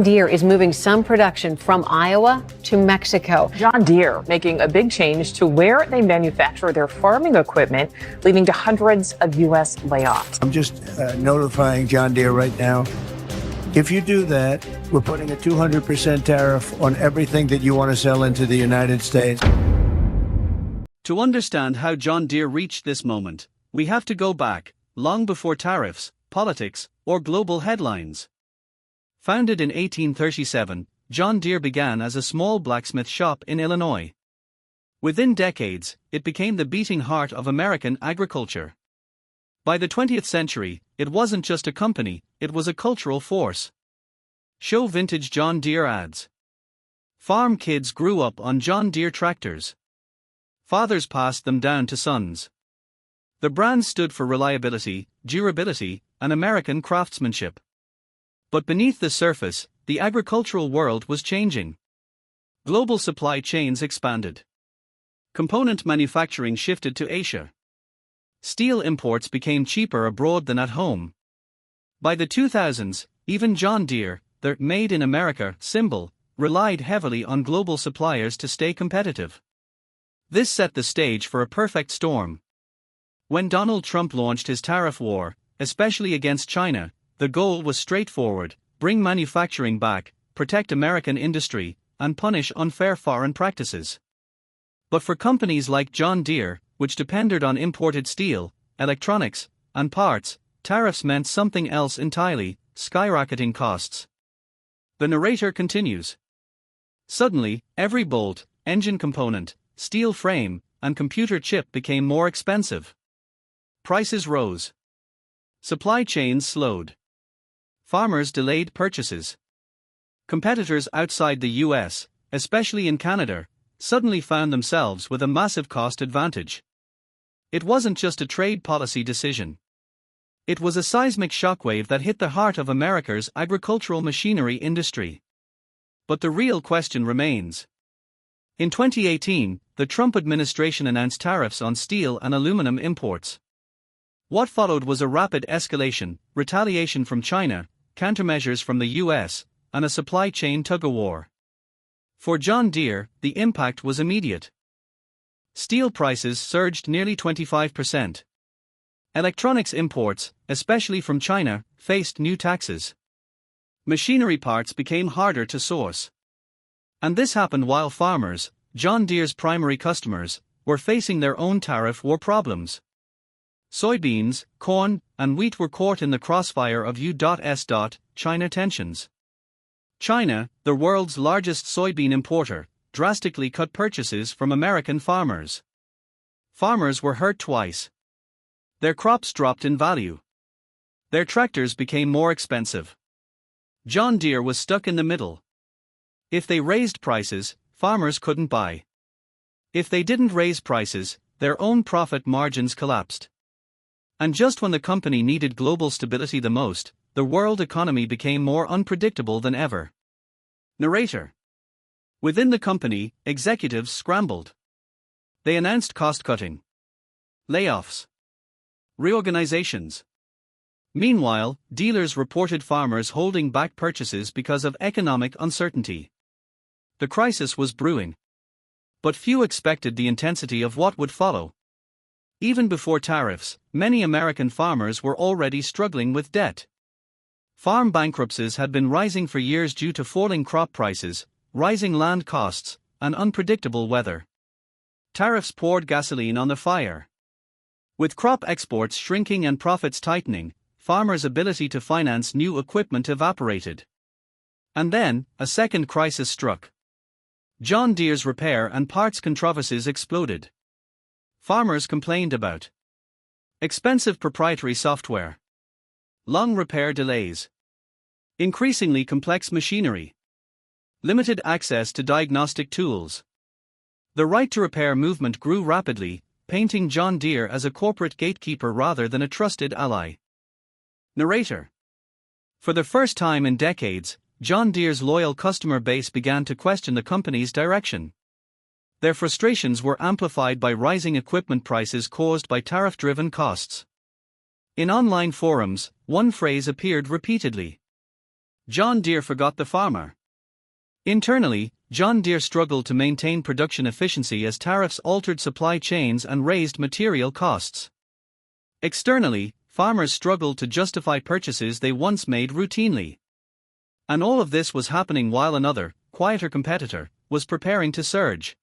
Deere is moving some production from Iowa to Mexico. John Deere making a big change to where they manufacture their farming equipment, leading to hundreds of U.S. layoffs. I'm just notifying John Deere right now. If you do that, we're putting a 200% tariff on everything that you want to sell into the United States. To understand how John Deere reached this moment, we have to go back, long before tariffs, politics, or global headlines. Founded in 1837, John Deere began as a small blacksmith shop in Illinois. Within decades, it became the beating heart of American agriculture. By the 20th century, it wasn't just a company, it was a cultural force. Show vintage John Deere ads. Farm kids grew up on John Deere tractors. Fathers passed them down to sons. The brand stood for reliability, durability, and American craftsmanship. But beneath the surface, the agricultural world was changing. Global supply chains expanded. Component manufacturing shifted to Asia. Steel imports became cheaper abroad than at home. By the 2000s, even John Deere, the Made in America symbol, relied heavily on global suppliers to stay competitive. This set the stage for a perfect storm. When Donald Trump launched his tariff war, especially against China, the goal was straightforward: bring manufacturing back, protect American industry, and punish unfair foreign practices. But for companies like John Deere, which depended on imported steel, electronics, and parts, tariffs meant something else entirely: skyrocketing costs. The narrator continues. Suddenly, every bolt, engine component, steel frame, and computer chip became more expensive. Prices rose. Supply chains slowed. Farmers delayed purchases. Competitors outside the US, especially in Canada, suddenly found themselves with a massive cost advantage. It wasn't just a trade policy decision. It was a seismic shockwave that hit the heart of America's agricultural machinery industry. But the real question remains. In 2018, the Trump administration announced tariffs on steel and aluminum imports. What followed was a rapid escalation, retaliation from China, countermeasures from the US, and a supply chain tug-of-war. For John Deere, the impact was immediate. Steel prices surged nearly 25%. Electronics imports, especially from China, faced new taxes. Machinery parts became harder to source. And this happened while farmers, John Deere's primary customers, were facing their own tariff war problems. Soybeans, corn, and wheat were caught in the crossfire of U.S. China tensions. China, the world's largest soybean importer, drastically cut purchases from American farmers. Farmers were hurt twice. Their crops dropped in value. Their tractors became more expensive. John Deere was stuck in the middle. If they raised prices, farmers couldn't buy. If they didn't raise prices, their own profit margins collapsed. And just when the company needed global stability the most, the world economy became more unpredictable than ever. Narrator. Within the company, executives scrambled. They announced cost-cutting, layoffs, reorganizations. Meanwhile, dealers reported farmers holding back purchases because of economic uncertainty. The crisis was brewing. But few expected the intensity of what would follow. Even before tariffs, many American farmers were already struggling with debt. Farm bankruptcies had been rising for years due to falling crop prices, rising land costs, and unpredictable weather. Tariffs poured gasoline on the fire. With crop exports shrinking and profits tightening, farmers' ability to finance new equipment evaporated. And then, a second crisis struck. John Deere's repair and parts controversies exploded. Farmers complained about expensive proprietary software, long repair delays, increasingly complex machinery, limited access to diagnostic tools. The right to repair movement grew rapidly, painting John Deere as a corporate gatekeeper rather than a trusted ally. Narrator. For the first time in decades, John Deere's loyal customer base began to question the company's direction. Their frustrations were amplified by rising equipment prices caused by tariff-driven costs. In online forums, one phrase appeared repeatedly. John Deere forgot the farmer. Internally, John Deere struggled to maintain production efficiency as tariffs altered supply chains and raised material costs. Externally, farmers struggled to justify purchases they once made routinely. And all of this was happening while another, quieter competitor, was preparing to surge.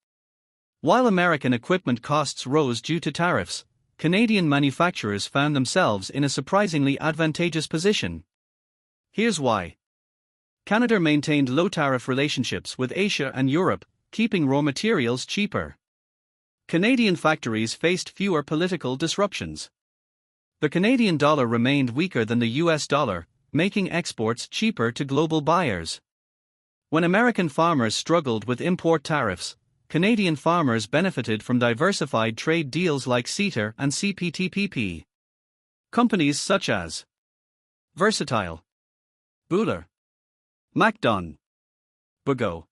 While American equipment costs rose due to tariffs, Canadian manufacturers found themselves in a surprisingly advantageous position. Here's why. Canada maintained low-tariff relationships with Asia and Europe, keeping raw materials cheaper. Canadian factories faced fewer political disruptions. The Canadian dollar remained weaker than the US dollar, making exports cheaper to global buyers. When American farmers struggled with import tariffs, Canadian farmers benefited from diversified trade deals like CETA and CPTPP. Companies such as Versatile, Buller, MacDon, Bogo,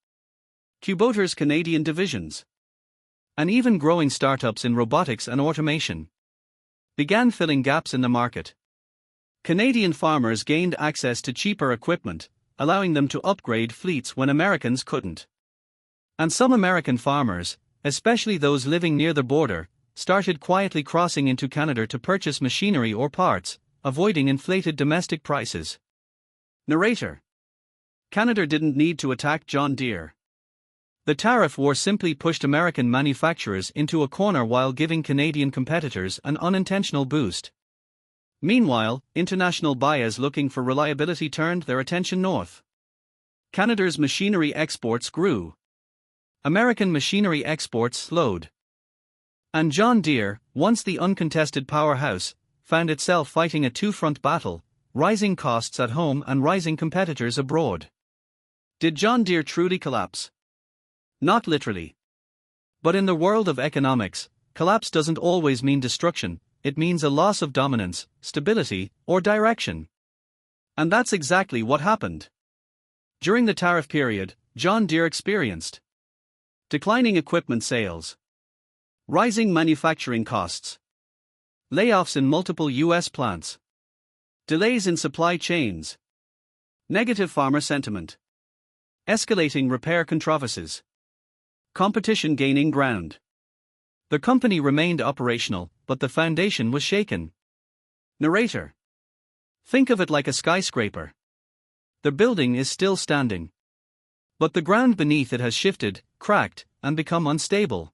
Kubota's Canadian divisions, and even growing startups in robotics and automation, began filling gaps in the market. Canadian farmers gained access to cheaper equipment, allowing them to upgrade fleets when Americans couldn't. And some American farmers, especially those living near the border, started quietly crossing into Canada to purchase machinery or parts, avoiding inflated domestic prices. Narrator: Canada didn't need to attack John Deere. The tariff war simply pushed American manufacturers into a corner while giving Canadian competitors an unintentional boost. Meanwhile, international buyers looking for reliability turned their attention north. Canada's machinery exports grew. American machinery exports slowed. And John Deere, once the uncontested powerhouse, found itself fighting a two-front battle, rising costs at home and rising competitors abroad. Did John Deere truly collapse? Not literally. But in the world of economics, collapse doesn't always mean destruction, it means a loss of dominance, stability, or direction. And that's exactly what happened. During the tariff period, John Deere experienced declining equipment sales, rising manufacturing costs, layoffs in multiple U.S. plants, delays in supply chains, negative farmer sentiment, escalating repair controversies, competition gaining ground. The company remained operational, but the foundation was shaken. Narrator: Think of it like a skyscraper. The building is still standing, but the ground beneath it has shifted, cracked, and become unstable.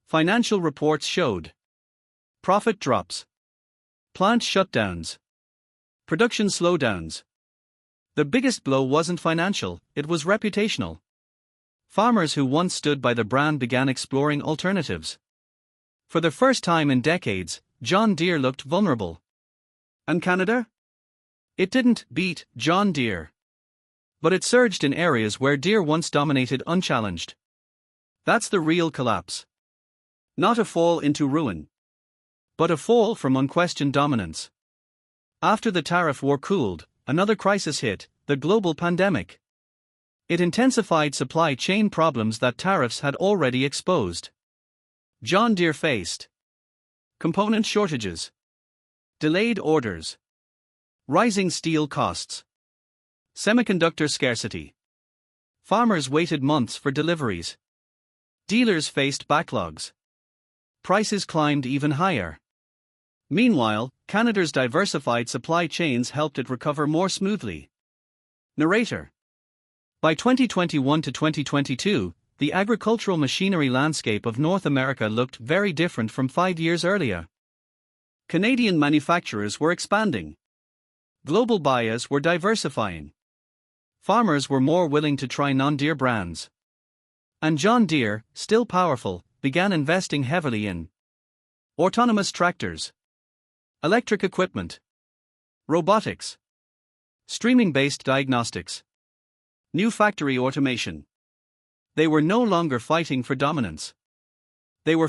Financial reports showed profit drops, plant shutdowns, production slowdowns. The biggest blow wasn't financial, it was reputational. Farmers who once stood by the brand began exploring alternatives. For the first time in decades, John Deere looked vulnerable. And Canada? It didn't beat John Deere. But it surged in areas where Deere once dominated unchallenged. That's the real collapse. Not a fall into ruin, but a fall from unquestioned dominance. After the tariff war cooled, another crisis hit, the global pandemic. It intensified supply chain problems that tariffs had already exposed. John Deere faced component shortages, delayed orders, rising steel costs, semiconductor scarcity. Farmers waited months for deliveries. Dealers faced backlogs. Prices climbed even higher. Meanwhile, Canada's diversified supply chains helped it recover more smoothly. Narrator: By 2021 to 2022, the agricultural machinery landscape of North America looked very different from 5 years earlier. Canadian manufacturers were expanding. Global buyers were diversifying. Farmers were more willing to try non-Deere brands. And John Deere, still powerful, began investing heavily in autonomous tractors, electric equipment, robotics, streaming-based diagnostics, new factory automation. They were no longer fighting for dominance. They were